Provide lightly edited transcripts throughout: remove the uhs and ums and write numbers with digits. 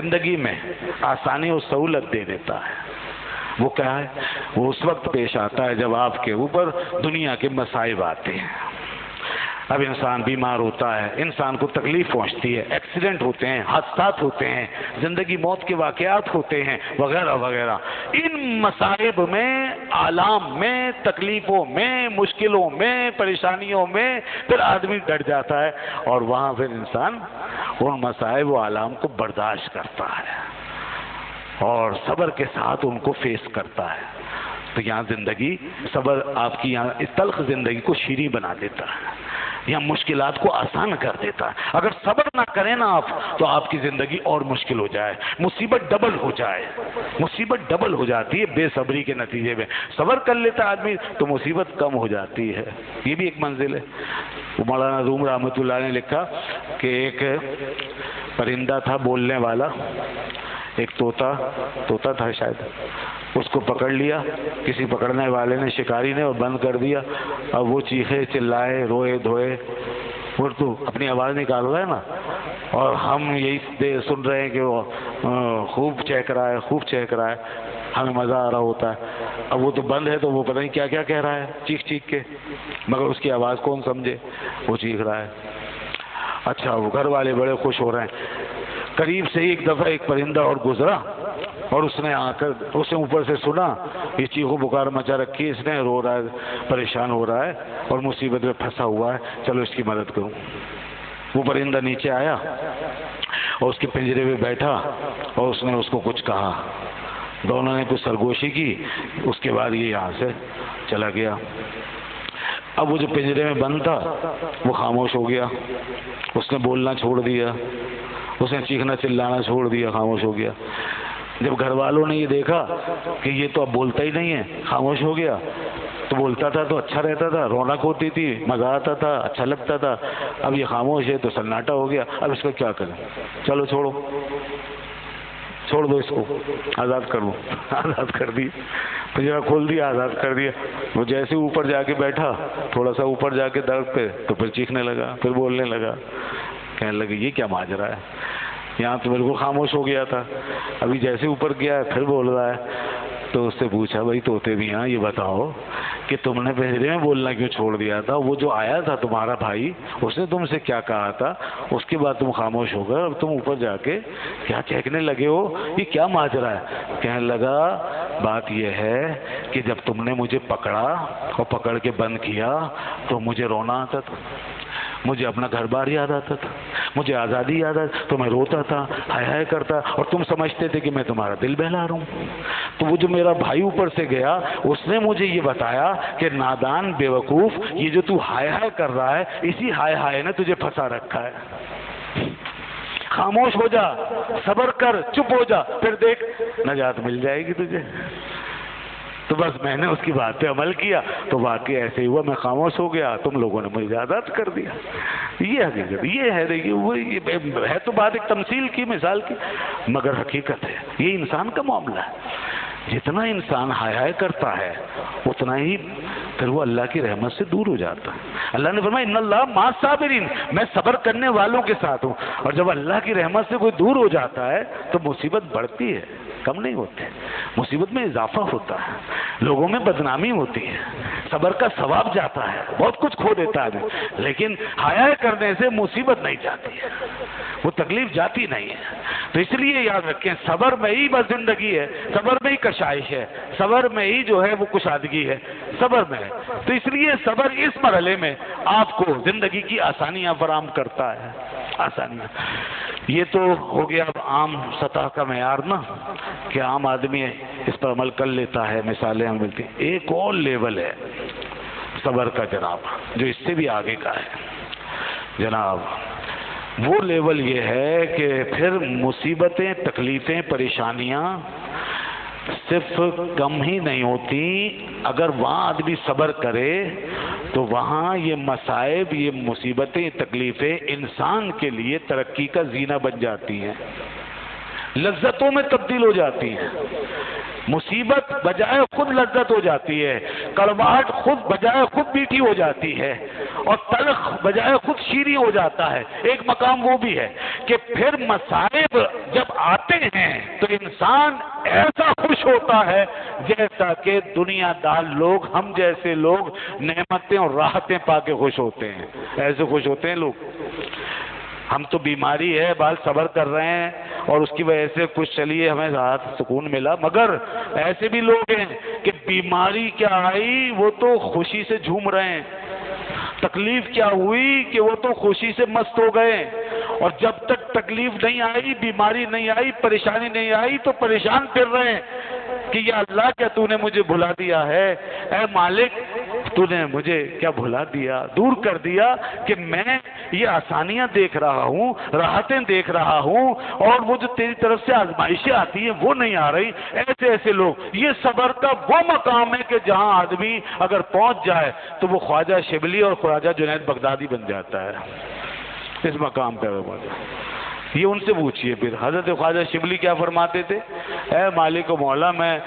زندگی میں آسانی اور سہولت دے دیتا ہے، وہ کیا ہے؟ وہ اس وقت پیش آتا ہے جب آپ کے اوپر دنیا کے مصائب آتے ہیں۔ اب انسان بیمار ہوتا ہے، انسان کو تکلیف پہنچتی ہے، ایکسیڈنٹ ہوتے ہیں، حادثات ہوتے ہیں، زندگی موت کے واقعات ہوتے ہیں، وغیرہ وغیرہ۔ ان مصائب میں، آلام میں، تکلیفوں میں، مشکلوں میں، پریشانیوں میں پھر آدمی ڈٹ جاتا ہے، اور وہاں پھر انسان ان مصائب و آلام کو برداشت کرتا ہے اور صبر کے ساتھ ان کو فیس کرتا ہے۔ تو یہاں زندگی، صبر آپ کی یہاں اس تلخ زندگی کو شیریں بنا دیتا ہے، یا مشکلات کو آسان کر دیتا ہے۔ اگر صبر نہ کریں نا آپ، تو آپ کی زندگی اور مشکل ہو جائے، مصیبت ڈبل ہو جائے، مصیبت ڈبل ہو جاتی ہے بے صبری کے نتیجے میں۔ صبر کر لیتا آدمی تو مصیبت کم ہو جاتی ہے، یہ بھی ایک منزل ہے۔ مولانا روم رحمۃ اللہ نے لکھا کہ ایک پرندہ تھا بولنے والا، ایک طوطا تھا شاید، اس کو پکڑ لیا کسی پکڑنے والے نے، شکاری نے، اور بند کر دیا۔ اب وہ چیخے چلائے، روئے دھوئے، اور تو اپنی آواز نکال رہا ہے نا، اور ہم یہی سن رہے ہیں کہ وہ خوب چہک رہا ہے، خوب چہک رہا ہے، ہمیں مزہ آ رہا ہوتا ہے۔ اب وہ تو بند ہے تو وہ پتہ نہیں کیا کیا کہہ رہا ہے چیخ چیخ کے، مگر اس کی آواز کون سمجھے، وہ چیخ رہا ہے۔ اچھا، وہ گھر والے بڑے خوش ہو رہے ہیں۔ قریب سے ایک دفعہ ایک پرندہ اور گزرا، اور اس نے آ کر، اس نے اوپر سے سنا یہ چیخو پکار مچا رکھی، اس نے رو رہا ہے، پریشان ہو رہا ہے اور مصیبت میں پھنسا ہوا ہے، چلو اس کی مدد کروں۔ وہ پرندہ نیچے آیا اور اس کے پنجرے میں بیٹھا، اور اس نے اس کو کچھ کہا، دونوں نے کچھ سرگوشی کی، اس کے بعد یہ یہاں سے چلا گیا۔ اب وہ جو پنجرے میں بند تھا وہ خاموش ہو گیا، اس نے بولنا چھوڑ دیا، اس نے چیخنا چلانا چھوڑ دیا، خاموش ہو گیا۔ جب گھر والوں نے یہ دیکھا کہ یہ تو اب بولتا ہی نہیں ہے، خاموش ہو گیا، تو بولتا تھا تو اچھا رہتا تھا، رونق ہوتی تھی، مزہ آتا تھا، اچھا لگتا تھا، اب یہ خاموش ہے تو سناٹا ہو گیا، اب اس کا کیا کریں؟ چلو چھوڑ دو اس کو، آزاد کر دو، آزاد کر دی، پنجرا کھول دیا، آزاد کر دیا۔ وہ جیسے اوپر جا کے بیٹھا، تھوڑا سا اوپر جا کے درخت پہ، تو پھر چیخنے لگا، پھر بولنے لگا، کہنے لگے یہ کیا ماجرا ہے، یہاں تو بالکل خاموش ہو گیا تھا، ابھی جیسے اوپر گیا پھر بول رہا ہے۔ تو اس سے پوچھا، بھائی طوطے بھی ہاں، یہ بتاؤ کہ تم نے پنجرے میں بولنا کیوں چھوڑ دیا تھا؟ وہ جو آیا تھا تمہارا بھائی، اس نے تم سے کیا کہا تھا؟ اس کے بعد تم خاموش ہو گئے، اب تم اوپر جا کے کیا چہکنے لگے ہو، یہ کیا ماجرا ہے؟ کہنے لگا بات یہ ہے کہ جب تم نے مجھے پکڑا اور پکڑ کے بند کیا تو مجھے رونا آتا تھا، مجھے اپنا گھر بار یاد آتا تھا، مجھے آزادی یاد آتی، تو میں روتا تھا، ہائے ہائے کرتا، اور تم سمجھتے تھے کہ میں تمہارا دل بہلا رہا ہوں۔ تو وہ جو میرا بھائی اوپر سے گیا، اس نے مجھے یہ بتایا کہ نادان بے وقوف، یہ جو تو ہائے ہائے کر رہا ہے، اسی ہائے ہائے نے تجھے پھنسا رکھا ہے۔ خاموش ہو جا، صبر کر، چپ ہو جا، پھر دیکھ نجات مل جائے گی تجھے۔ تو بس میں نے اس کی بات پہ عمل کیا تو واقعی ایسے ہی ہوا، میں خاموش ہو گیا، تم لوگوں نے مجھے آزاد کر دیا۔ یہ حقیقت، یہ ہے، دیکھیے وہ ہے تو بات ایک تمثیل کی، مثال کی، مگر حقیقت ہے، یہ انسان کا معاملہ ہے۔ جتنا انسان ہائے ہائے کرتا ہے اتنا ہی پھر وہ اللہ کی رحمت سے دور ہو جاتا ہے۔ اللہ نے فرمایا ان اللہ مع الصابرین، میں صبر کرنے والوں کے ساتھ ہوں۔ اور جب اللہ کی رحمت سے کوئی دور ہو جاتا ہے تو مصیبت بڑھتی ہے، کم نہیں ہوتی، مصیبت میں اضافہ ہوتا ہے، لوگوں میں بدنامی ہوتی ہے، صبر کا ثواب جاتا ہے، بہت کچھ کھو دیتا ہے، لیکن حیا کرنے سے مصیبت نہیں جاتی ہے، وہ تکلیف جاتی نہیں ہے۔ تو اس لیے یاد رکھیں، صبر میں ہی بس زندگی ہے، صبر میں ہی کشائش ہے، صبر میں ہی جو ہے وہ کشادگی ہے، صبر میں ہے۔ تو اس لیے صبر اس مرحلے میں آپ کو زندگی کی آسانیاں فراہم کرتا ہے، آسانیاں۔ یہ تو ہو گیا اب عام سطح کا معیار نا، کہ عام آدمی اس پر عمل کر لیتا ہے، مثالیں ہم ملتی ہیں۔ ایک اور لیول ہے صبر کا جناب، جو اس سے بھی آگے کا ہے جناب، وہ لیول یہ ہے کہ پھر مصیبتیں، تکلیفیں، پریشانیاں صرف کم ہی نہیں ہوتی، اگر وہاں آدمی صبر کرے تو وہاں یہ مصائب، یہ مصیبتیں، یہ تکلیفیں انسان کے لیے ترقی کا زینہ بن جاتی ہیں، لذتوں میں تبدیل ہو جاتی ہیں۔ مصیبت بجائے خود لذت ہو جاتی ہے، کڑواہٹ خود بجائے خود میٹھی ہو جاتی ہے، اور تلخ بجائے خود شیریں ہو جاتا ہے۔ ایک مقام وہ بھی ہے کہ پھر مصائب جب آتے ہیں تو انسان ایسا خوش ہوتا ہے جیسا کہ دنیا دار لوگ، ہم جیسے لوگ نعمتیں اور راحتیں پا کے خوش ہوتے ہیں، ایسے خوش ہوتے ہیں لوگ۔ ہم تو بیماری ہے بال صبر کر رہے ہیں اور اس کی وجہ سے کچھ چلیے ہمیں راحت سکون ملا، مگر ایسے بھی لوگ ہیں کہ بیماری کیا آئی وہ تو خوشی سے جھوم رہے ہیں، تکلیف کیا ہوئی کہ وہ تو خوشی سے مست ہو گئے، اور جب تک تکلیف نہیں آئی، بیماری نہیں آئی، پریشانی نہیں آئی تو پریشان پھر رہے ہیں کہ یا اللہ کیا تو نے مجھے بھلا دیا ہے، اے مالک تو نے مجھے کیا بھلا دیا، دور کر دیا کہ میں یہ آسانیاں دیکھ رہا ہوں، راحتیں دیکھ رہا ہوں، اور وہ جو تیری طرف سے آزمائشیں آتی ہیں وہ نہیں آ رہی۔ ایسے ایسے لوگ، یہ صبر کا وہ مقام ہے کہ جہاں آدمی اگر پہنچ جائے تو وہ خواجہ شبلی اور خواجہ جنید بغدادی بن جاتا ہے، اس مقام پہ وہ یہ ان سے پوچھئے۔ پھر حضرت خواجہ شبلی کیا فرماتے تھے؟ اے مالک و مولا، میں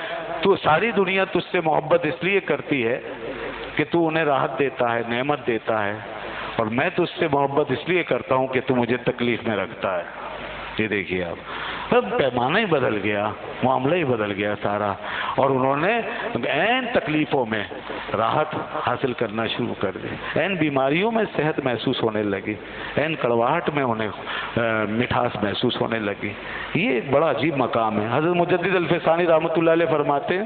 تو ساری دنیا تجھ سے محبت اس لیے کرتی ہے کہ تو انہیں راحت دیتا ہے، نعمت دیتا ہے، اور میں تجھ سے محبت اس لیے کرتا ہوں کہ تو مجھے تکلیف میں رکھتا ہے۔ یہ دیکھیے آپ، پیمانہ ہی بدل گیا، معاملہ ہی بدل گیا سارا، اور انہوں نے عین تکلیفوں میں راحت حاصل کرنا شروع کر دی، عین بیماریوں میں صحت محسوس ہونے لگی، عین کڑواہٹ میں انہیں مٹھاس محسوس ہونے لگی۔ یہ ایک بڑا عجیب مقام ہے۔ حضرت مجدد الفسانی رحمۃ اللہ علیہ فرماتے ہیں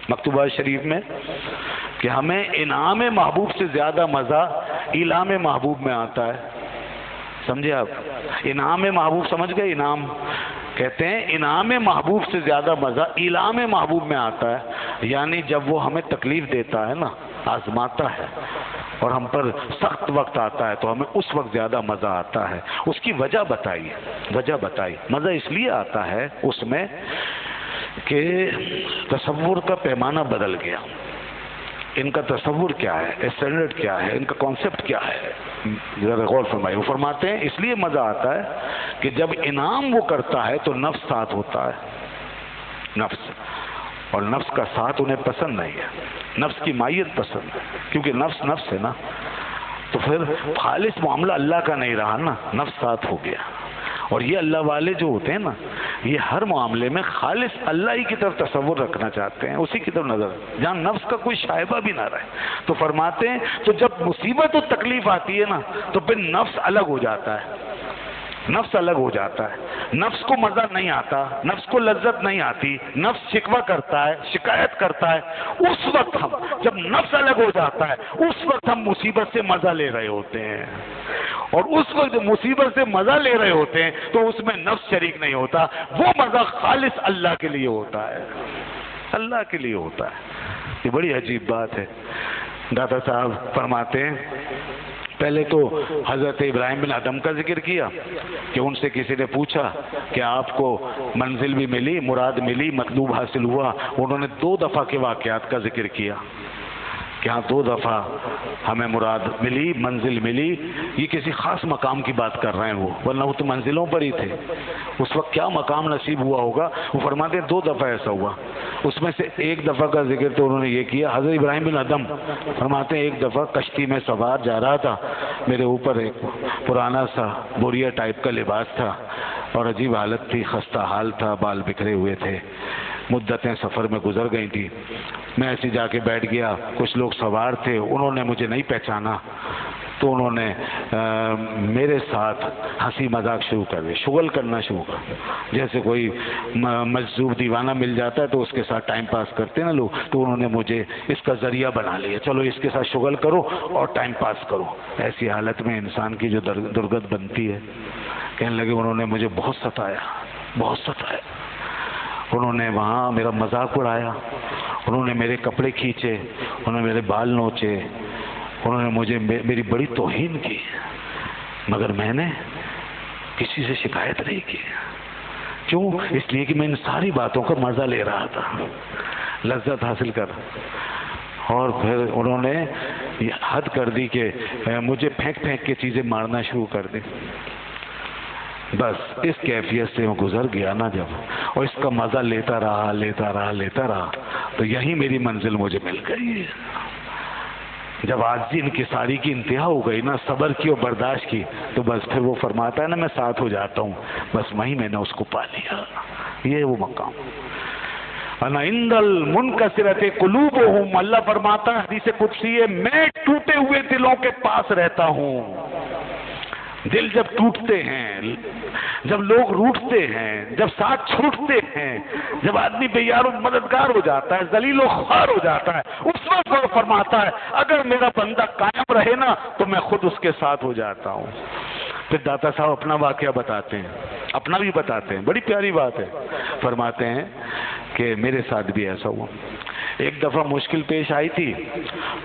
مکتوبات شریف میں کہ ہمیں انعام محبوب سے زیادہ مزہ ایلام محبوب میں آتا ہے۔ سمجھے آپ؟ انعام محبوب سمجھ گئے؟ انعام کہتے ہیں انعام محبوب سے زیادہ مزہ ایلام محبوب میں آتا ہے، یعنی جب وہ ہمیں تکلیف دیتا ہے نا، آزماتا ہے اور ہم پر سخت وقت آتا ہے تو ہمیں اس وقت زیادہ مزہ آتا ہے۔ اس کی وجہ بتائیے، وجہ بتائیے۔ مزہ اس لیے آتا ہے اس میں کہ تصور کا پیمانہ بدل گیا، ان کا تصور کیا ہے، اسٹینڈرڈ کیا ہے، ان کا کانسیپٹ کیا ہے، ذرا غور فرمائیے۔ وہ فرماتے ہیں اس لیے مزہ آتا ہے کہ جب انعام وہ کرتا ہے تو نفس ساتھ ہوتا ہے، نفس، اور نفس کا ساتھ انہیں پسند نہیں ہے، نفس کی مائیت پسند ہے، کیونکہ نفس نفس ہے نا، تو پھر خالص معاملہ اللہ کا نہیں رہا نا، نفس ساتھ ہو گیا۔ اور یہ اللہ والے جو ہوتے ہیں نا، یہ ہر معاملے میں خالص اللہ ہی کی طرف تصور رکھنا چاہتے ہیں، اسی کی طرف نظر، جہاں نفس کا کوئی شائبہ بھی نہ رہے۔ تو فرماتے ہیں تو جب مصیبت و تکلیف آتی ہے نا تو پھر نفس الگ ہو جاتا ہے، نفس الگ ہو جاتا ہے، نفس کو مزہ نہیں آتا، نفس کو لذت نہیں آتی، نفس شکوہ کرتا ہے، شکایت کرتا ہے۔ اس وقت ہم جب نفس الگ ہو جاتا ہے اس وقت ہم مصیبت سے مزہ لے رہے ہوتے ہیں، اور اس وقت جب مصیبت سے مزہ لے رہے ہوتے ہیں تو اس میں نفس شریک نہیں ہوتا، وہ مزہ خالص اللہ کے لیے ہوتا ہے، اللہ کے لیے ہوتا ہے۔ یہ بڑی عجیب بات ہے۔ داتا صاحب فرماتے ہیں پہلے تو حضرت ابراہیم بن ادم کا ذکر کیا کہ ان سے کسی نے پوچھا کہ آپ کو منزل بھی ملی، مراد ملی، مطلوب حاصل ہوا؟ انہوں نے 2 دفعہ کے واقعات کا ذکر کیا کہ ہاں 2 دفعہ ہمیں مراد ملی، منزل ملی۔ یہ کسی خاص مقام کی بات کر رہے ہیں وہ، ورنہ وہ تو منزلوں پر ہی تھے، اس وقت کیا مقام نصیب ہوا ہوگا۔ وہ فرماتے ہیں 2 دفعہ ایسا ہوا، اس میں سے 1 دفعہ کا ذکر تو انہوں نے یہ کیا، حضرت ابراہیم بن ادم فرماتے ہیں 1 دفعہ کشتی میں سوار جا رہا تھا، میرے اوپر ایک پرانا سا بوریا ٹائپ کا لباس تھا اور عجیب حالت تھی، خستہ حال تھا، بال بکھرے ہوئے تھے، مدتیں سفر میں گزر گئی تھی۔ میں ایسے جا کے بیٹھ گیا، کچھ لوگ سوار تھے، انہوں نے مجھے نہیں پہچانا تو انہوں نے میرے ساتھ ہنسی مذاق شروع کر دی، شغل کرنا شروع کر، جیسے کوئی مجذوب دیوانہ مل جاتا ہے تو اس کے ساتھ ٹائم پاس کرتے ہیں نا لوگ، تو انہوں نے مجھے اس کا ذریعہ بنا لیا، چلو اس کے ساتھ شغل کرو اور ٹائم پاس کرو۔ ایسی حالت میں انسان کی جو درگت بنتی ہے، کہنے لگے انہوں نے مجھے بہت ستایا، بہت ستایا، انہوں نے وہاں میرا مذاق اڑایا، انہوں نے میرے کپڑے کھینچے، انہوں نے میرے بال نوچے، انہوں نے مجھے میری بڑی توہین کی، مگر میں نے کسی سے شکایت نہیں کی۔ کیوں؟ اس لیے کہ میں ان ساری باتوں کا مزہ لے رہا تھا، لذت حاصل کر۔ اور پھر انہوں نے یہ حد کر دی کہ مجھے پھینک پھینک کے چیزیں مارنا شروع کر دی۔ بس اس کیفیت سے وہ گزر گیا نا جب، اور اس کا مزہ لیتا رہا لیتا رہا لیتا رہا، تو یہی میری منزل مجھے مل گئی۔ جب عاجزی انکساری کی انتہا ہو گئی نا، صبر کی اور برداشت کی، تو بس پھر وہ فرماتا ہے نا میں ساتھ ہو جاتا ہوں، بس وہیں میں نے اس کو پا لیا. یہ وہ مقام. انا عند المنکسرۃ قلوبہم، اللہ فرماتا ہے حدیث قدسی ہے، میں ٹوٹے ہوئے دلوں کے پاس رہتا ہوں. دل جب ٹوٹتے ہیں، جب لوگ روٹتے ہیں، جب ساتھ چھوٹتے ہیں، جب آدمی بے یار و مددگار ہو جاتا ہے، ذلیل و خوار ہو جاتا ہے، اس وقت وہ فرماتا ہے اگر میرا بندہ قائم رہے نا تو میں خود اس کے ساتھ ہو جاتا ہوں. پھر داتا صاحب اپنا واقعہ بتاتے ہیں، اپنا بھی بتاتے ہیں، بڑی پیاری بات ہے. فرماتے ہیں کہ میرے ساتھ بھی ایسا ہوا. ایک دفعہ مشکل پیش آئی تھی،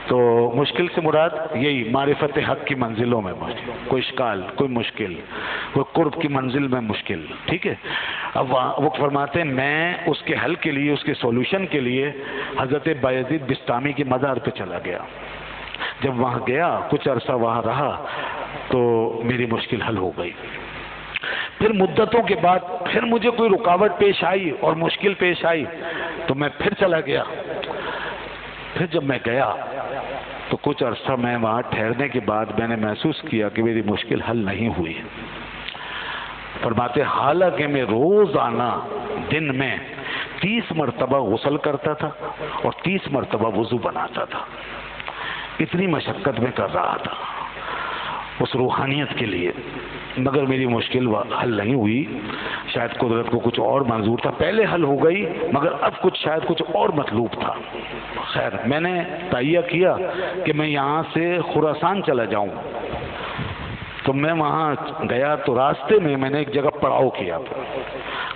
تو مشکل سے مراد یہی معرفت حق کی منزلوں میں کوئی اشکال، کوئی مشکل، کوئی قرب کی منزل میں مشکل، ٹھیک ہے. اب وہ فرماتے ہیں میں اس کے حل کے لیے، اس کے سولوشن کے لیے حضرت بایزید بسطامی کی مزار پہ چلا گیا. جب وہاں گیا، کچھ عرصہ وہاں رہا، تو میری مشکل حل ہو گئی. پھر مدتوں کے بعد پھر مجھے کوئی رکاوٹ پیش آئی اور مشکل پیش آئی، تو میں پھر چلا گیا. پھر جب میں گیا تو کچھ عرصہ میں وہاں ٹھہرنے کے بعد میں نے محسوس کیا کہ میری مشکل حل نہیں ہوئی. فرماتے حالانکہ میں روزانہ دن میں 30 مرتبہ غسل کرتا تھا اور 30 مرتبہ وضو بناتا تھا. اتنی مشقت میں کر رہا تھا اس روحانیت کے لیے، مگر میری مشکل حل نہیں ہوئی. شاید قدرت کو کچھ اور منظور تھا. پہلے حل ہو گئی مگر اب شاید کچھ اور مطلوب تھا. خیر میں نے تہیہ کیا کہ میں یہاں سے خراسان چلا جاؤں. تو میں وہاں گیا تو راستے میں نے ایک جگہ پڑاؤ کیا تھا.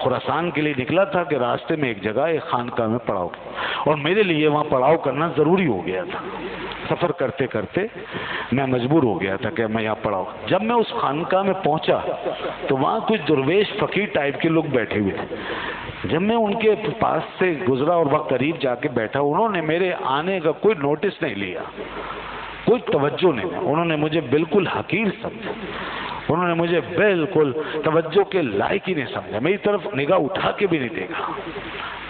خراسان کے لیے نکلا تھا کہ راستے میں ایک جگہ ایک خانقاہ میں پڑاؤ کیا، اور میرے لیے وہاں پڑاؤ کرنا ضروری ہو گیا تھا. سفر کرتے کرتے میں مجبور ہو گیا تھا کہ میں یہاں پڑاؤ. جب میں اس خانقاہ میں پہنچا تو وہاں کچھ درویش فقیر ٹائپ کے لوگ بیٹھے ہوئے تھے. جب میں ان کے پاس سے گزرا اور وقت قریب جا کے بیٹھا، انہوں نے میرے آنے کا کوئی نوٹس نہیں لیا، کوئی توجہ نہیں. انہوں نے مجھے بالکل حقیر سمجھا، انہوں نے مجھے بالکل توجہ کے لائق ہی نہیں سمجھا. میری طرف نگاہ اٹھا کے بھی نہیں دیکھا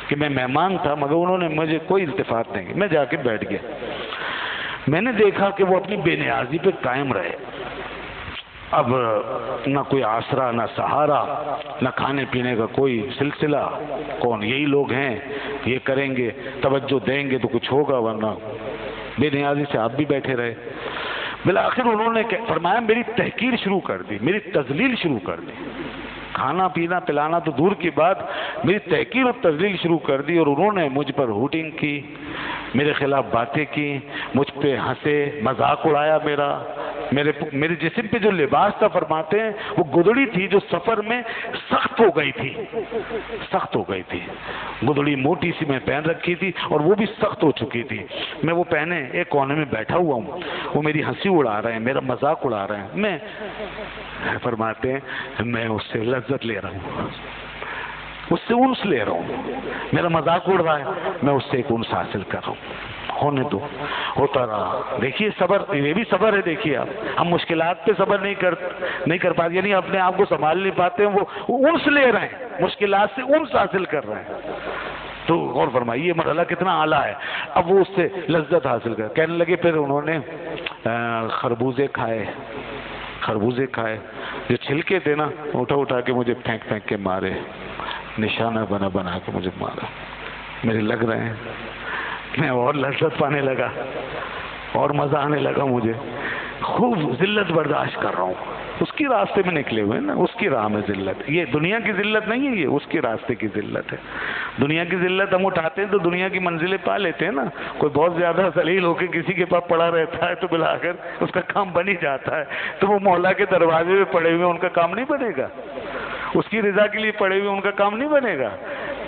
کہ میں مہمان تھا، مگر انہوں نے مجھے کوئی التفات نہیں کی. میں جا کے بیٹھ گیا. میں نے دیکھا کہ وہ اپنی بے نیازی پہ قائم رہے. اب نہ کوئی آسرا، نہ سہارا، نہ کھانے پینے کا کوئی سلسلہ. کون یہی لوگ ہیں، یہ کریں گے، توجہ دیں گے تو کچھ ہوگا، ورنہ بے نیازی سے آپ بھی بیٹھے رہے. بالآخر انہوں نے فرمایا میری تحقیر شروع کر دی، میری تذلیل شروع کر دی. کھانا پینا پلانا تو دور کی بات، میری تحقیر اور تذلیل شروع کر دی. اور انہوں نے مجھ پر ہوٹنگ کی، میرے خلاف باتیں کی، مجھ پہ ہنسے، مذاق اڑایا. میرے جسم پہ جو لباس تھا، فرماتے ہیں وہ گدڑی تھی جو سفر میں سخت ہو گئی تھی، سخت ہو گئی تھی. گدڑی موٹی سی میں پہن رکھی تھی اور وہ بھی سخت ہو چکی تھی. میں وہ پہنے ایک کونے میں بیٹھا ہوا ہوں، وہ میری ہنسی اڑا رہے ہیں، میرا مذاق اڑا رہے ہیں. میں فرماتے ہیں میں اس سے لذت لے رہا ہوں، اس سے انس لے رہا ہوں. میرا مذاق اڑ رہا ہے، میں اس سے ایک انس حاصل کر رہا ہوں. ہونے دو، ہوتا رہا. دیکھیے صبر، یہ بھی صبر ہے. دیکھیے آپ، ہم مشکلات پہ صبر نہیں کر پاتے، یعنی اپنے آپ کو سنبھال نہیں پاتے ہیں. وہ انس لے رہے ہیں، مشکلات سے انس حاصل کر رہے ہیں. تو غور فرمائیے یہ مرحلہ کتنا اعلیٰ ہے. اب وہ اس سے لذت حاصل کر کہنے لگے. پھر انہوں نے خربوزے کھائے، جو چھلکے تھے نا اٹھا کے مجھے پھینک کے مارے، نشانہ بنا کے مجھے مارا. میرے لگ رہے ہیں. میں اور لذت پانے لگا اور مزہ آنے لگا. مجھے خوب ذلت برداشت کر رہا ہوں. اس کی راستے میں نکلے ہوئے نا، اس کی راہ میں ذلت. یہ دنیا کی ذلت نہیں ہے، یہ اس کے راستے کی ذلت ہے. دنیا کی ذلت ہم اٹھاتے ہیں تو دنیا کی منزلیں پا لیتے ہیں نا. کوئی بہت زیادہ ذلیل ہو کے کسی کے پاس پڑا رہتا ہے تو بلا کر اس کا کام بن ہی جاتا ہے. تو وہ مولا کے دروازے میں پڑے ہوئے ان کا کام نہیں بنے گا، اس کی رضا کے لیے پڑے ہوئے ان کا کام نہیں بنے گا.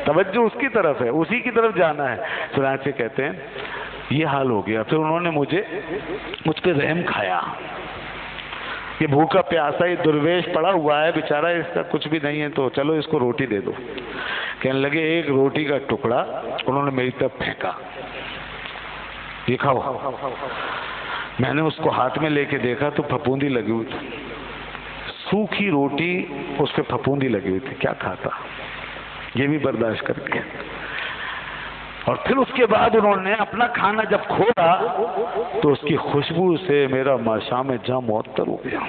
توجہ اس کی طرف ہے، اسی کی طرف جانا ہے. چنانچہ کہتے ہیں یہ حال ہو گیا. پھر انہوں نے مجھ پہ رحم کھایا. یہ بھوکا پیاسا یہ درویش پڑا ہوا ہے بیچارہ، اس کا کچھ بھی نہیں ہے، تو چلو اس کو روٹی دے دو. کہنے لگے ایک روٹی کا ٹکڑا انہوں نے میری طرف پھینکا، یہ کھاؤ. میں نے اس کو ہاتھ میں لے کے دیکھا تو پھپھوندی لگی ہوئی تھی، سوکھی روٹی اس پہ پھپھوندی لگی ہوئی تھی. کیا کھاتا، یہ بھی برداشت کر کے. اور پھر اس کے بعد انہوں نے اپنا کھانا جب کھولا تو اس کی خوشبو سے میرا ماشام جاں معطر ہو گیا.